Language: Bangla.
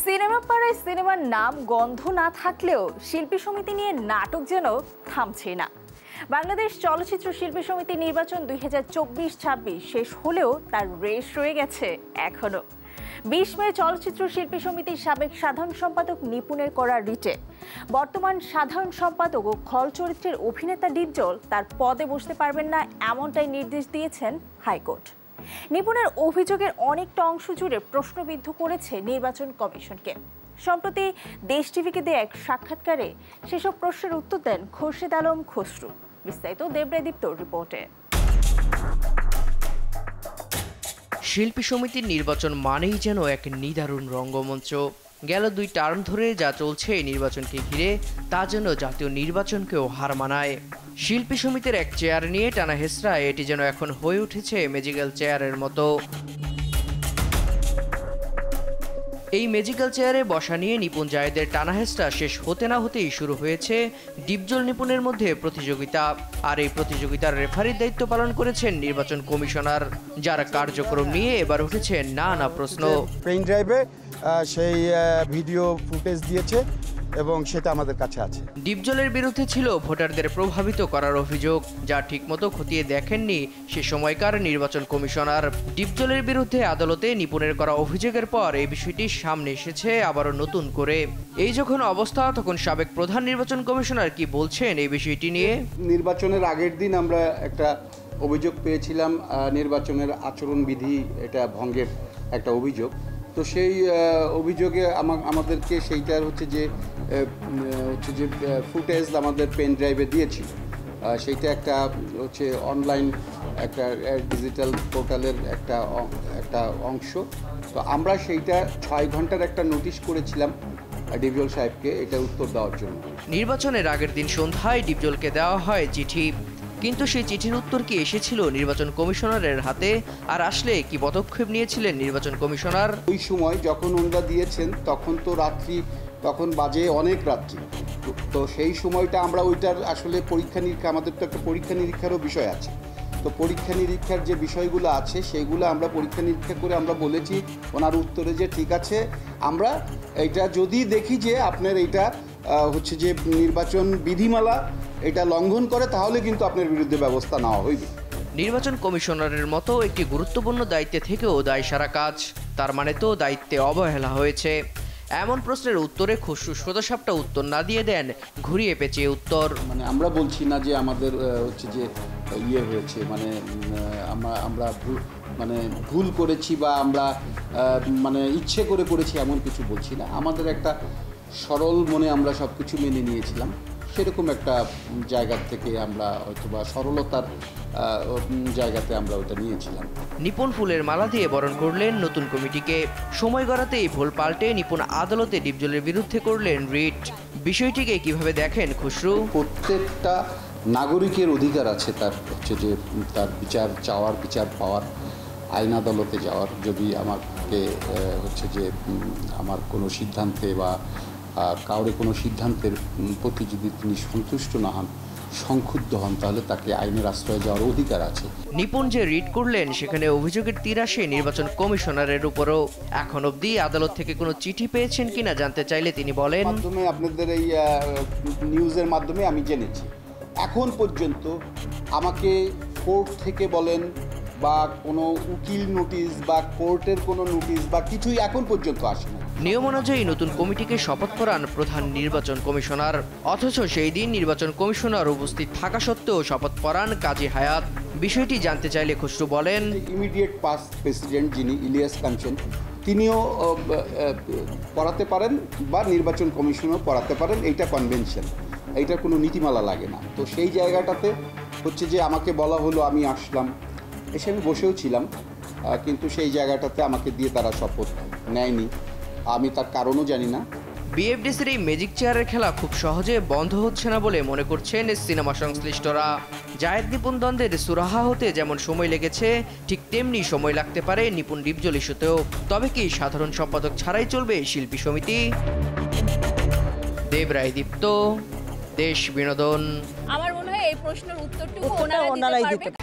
সিনেমা পাড়ায় সিনেমার নাম গন্ধ না থাকলেও শিল্পী সমিতি নিয়ে নাটক যেন থামছে না। বাংলাদেশ চলচ্চিত্র শিল্পী সমিতি নির্বাচন 2024-26 শেষ হলেও তার রেশ রয়ে গেছে এখনো। 20 মে চলচ্চিত্র শিল্পী সমিতির সাবেক সাধারণ সম্পাদক নিপুণের করা রিটে বর্তমান সাধারণ সম্পাদক ও খল চরিত্রের অভিনেতা ডিপজল তার পদে বসতে পারবেন না, এমনটাই নির্দেশ দিয়েছেন হাইকোর্ট। নিপুণের অভিযোগের অনেকটা অংশ জুড়ে প্রশ্নবিদ্ধ করেছে নির্বাচন কমিশনকে। সম্প্রতি দেশ টিভিকে দেয়া এক সাক্ষাৎকারে সেসব প্রশ্নের উত্তর দেন খোরশেদ আলম খসরু। বিস্তারিত দেবরায় দীপ্তর রিপোর্টে। শিল্পী সমিতির নির্বাচন মানেই যেন এক নিদারুণ রঙ্গমঞ্চ। গেল 2 টার্ম ধরে যা চলছে এই নির্বাচনকে ঘিরে তা যেন জাতীয় নির্বাচনকেও হার মানায়। শিল্পী সমিতির এক চেয়ার নিয়ে টানা হেসরায় এটি যেন এখন হয়ে উঠেছে ম্যাজিক্যাল চেয়ারের মতো। এই ম্যাজিক্যাল চেয়ারে বসা নিয়ে নিপুণ জায়েদের টানা হেসরা শেষ হতে না হতেই শুরু হয়েছে ডিপজল নিপুণের মধ্যে প্রতিযোগিতা। আর এই প্রতিযোগিতার রেফারির দায়িত্ব পালন করেছেন নির্বাচন কমিশনার, যার কার্যক্রম নিয়ে এবার উঠেছে নানা প্রশ্ন। পেন ড্রাইভে সেই ভিডিও ফুটেজ দিয়েছে এবং সেটা আমাদের কাছে আছে। ডিপজলের বিরুদ্ধে ছিল ভোটারদের প্রভাবিত করার অভিযোগ, যা ঠিকমতো খতিয়ে দেখেননি সে সময়কার নির্বাচন কমিশনার। ডিপজলের বিরুদ্ধে আদালতে নিপুণের করা অভিযোগের পর এই বিষয়টি সামনে এসেছে আবারও নতুন করে। এই যখন অবস্থা, তখন সাবেক প্রধান নির্বাচন কমিশনার কি বলছেন এই বিষয়টি নিয়ে? নির্বাচনের আগের দিন আমরা একটা অভিযোগ পেয়েছিলাম, নির্বাচনের আচরণবিধি এটা ভঙ্গের একটা অভিযোগ। তো সেই অভিযোগে আমাদেরকে সেইটার হচ্ছে যে ফুটেজ আমাদের পেন ড্রাইভে দিয়েছিল। সেইটা একটা হচ্ছে অনলাইন একটা ডিজিটাল পোর্টালের একটা অংশ। তো আমরা সেইটা 6 ঘন্টার একটা নোটিশ করেছিলাম ডিপজল সাহেবকে এটা উত্তর দেওয়ার জন্য। নির্বাচনের আগের দিন সন্ধ্যায় ডিপজলকে দেওয়া হয় চিঠি, কিন্তু সেই চিঠির উত্তর কি এসেছিল নির্বাচন কমিশনারের হাতে? আর আসলে কি পদক্ষেপ নিয়েছিলেন নির্বাচন কমিশনার? ওই সময় যখন ওনারা দিয়েছেন তখন তো রাত্রি, তখন বাজে অনেক রাত্রি। তো সেই সময়টা আমরা ওইটার আসলে পরীক্ষা নিরীক্ষা, আমাদের তো একটা পরীক্ষা নিরীক্ষারও বিষয় আছে। তো পরীক্ষা নিরীক্ষার যে বিষয়গুলো আছে সেইগুলো আমরা পরীক্ষা নিরীক্ষা করে আমরা বলেছি ওনার উত্তরে যে ঠিক আছে, আমরা এইটা যদি দেখি যে আপনার এইটা হচ্ছে যে নির্বাচন বিধিমালা এটা লঙ্ঘন করে, তাহলে কিন্তু আপনার বিরুদ্ধে ব্যবস্থা নেওয়া হইবে। নির্বাচন কমিশনারের মতো একটি গুরুত্বপূর্ণ দায়িত্বে থেকেও দায়সারা কাজ, তার মানে তো দায়িত্বে অবহেলা হয়েছে। এমন প্রশ্নের উত্তরে খসরু সোজাসাপটা উত্তর না দিয়ে দেন ঘুরিয়ে পেঁচিয়ে উত্তর। মানে আমরা বলছি না যে আমাদের হচ্ছে যে ইয়ে হয়েছে, মানে আমরা ভুল করেছি বা আমরা মানে ইচ্ছে করে করেছি এমন কিছু বলছি না। আমাদের একটা সরল মনে আমরা সব কিছু মেনে নিয়েছিলাম, সেরকম একটা জায়গা থেকে আমরা হয়তো বা সরলতার জায়গাতে আমরা ওটা নিয়েছিলাম। নিপুণ ফুলের মালা দিয়ে বরণ করলেন নতুন কমিটিকে। সময় গড়াতেই ভুল পাল্টে নিপুণ আদালতে ডিপজলের বিরুদ্ধে করলেন রিট। বিষয়টিকে কিভাবে দেখেন খসরু? প্রত্যেকটা নাগরিকের অধিকার আছে তার হচ্ছে যে তার বিচার চাওয়ার, বিচার পাওয়ার, আইন আদালতে যাওয়ার। যদি আমাকে হচ্ছে যে আমার কোনো সিদ্ধান্তে বা কাউরে কোনো সিদ্ধান্তের প্রতি যদি তিনি সন্তুষ্ট না হন, সংক্ষুব্ধ হন, তাহলে তাকে আইনের আশ্রয়ে যাওয়ার অধিকার আছে। নিপুণ যে রিট করলেন সেখানে অভিযোগের তীর আসে নির্বাচন কমিশনারের উপরও। এখন অবধি আদালত থেকে কোনো চিঠি পেয়েছেন কিনা জানতে চাইলে তিনি বলেন, মাধ্যমে আপনাদের এই নিউজের মাধ্যমে আমি জেনেছি। এখন পর্যন্ত আমাকে কোর্ট থেকে বলেন বা কোনো উকিল নোটিশ বা কোর্টের কোনো নোটিশ বা কিছুই এখন পর্যন্ত আসেনি। নিয়ম অনুযায়ী নতুন কমিটিকে শপথ করান প্রধান নির্বাচন কমিশনার, অথচ সেই দিন নির্বাচন কমিশনার উপস্থিত থাকা সত্ত্বেও শপথ পড়ান কাজী হায়াত। বিষয়টি জানতে চাইলে খসরু বলেন, ইমিডিয়েট পাস্ট প্রেসিডেন্ট যিনি ইলিয়াস কাঞ্চন, তিনিও পড়াতে পারেন বা নির্বাচন কমিশনও পড়াতে পারেন। এইটা কনভেনশন, এইটা কোনো নীতিমালা লাগে না। তো সেই জায়গাটাতে হচ্ছে যে আমাকে বলা হলো, আমি আসলাম, এসে আমি বসেও ছিলাম, কিন্তু সেই জায়গাটাতে আমাকে দিয়ে তারা শপথ নেয়নি। আমি তার কারণও জানি না। বিএফডিসির এই ম্যাজিক চেয়ারের খেলা খুব সহজে বন্ধ হচ্ছে না বলে মনে করছেন সিনেমা সংশ্লিষ্টরা। জায়েদ নিপুণ দ্বন্দ্বের সুরাহা হতে যেমন সময় লেগেছে, ঠিক তেমনি সময় লাগতে পারে নিপুণ ডিপজল ইস্যুতেও। তবে কি সাধারণ সম্পাদক ছাড়াই চলবে শিল্পী সমিতি? দেবরায় দীপ্ত, দেশ বিনোদন। আমার মনে হয় এই প্রশ্নের উত্তরটুকু ওনারাই দিতে পারবে।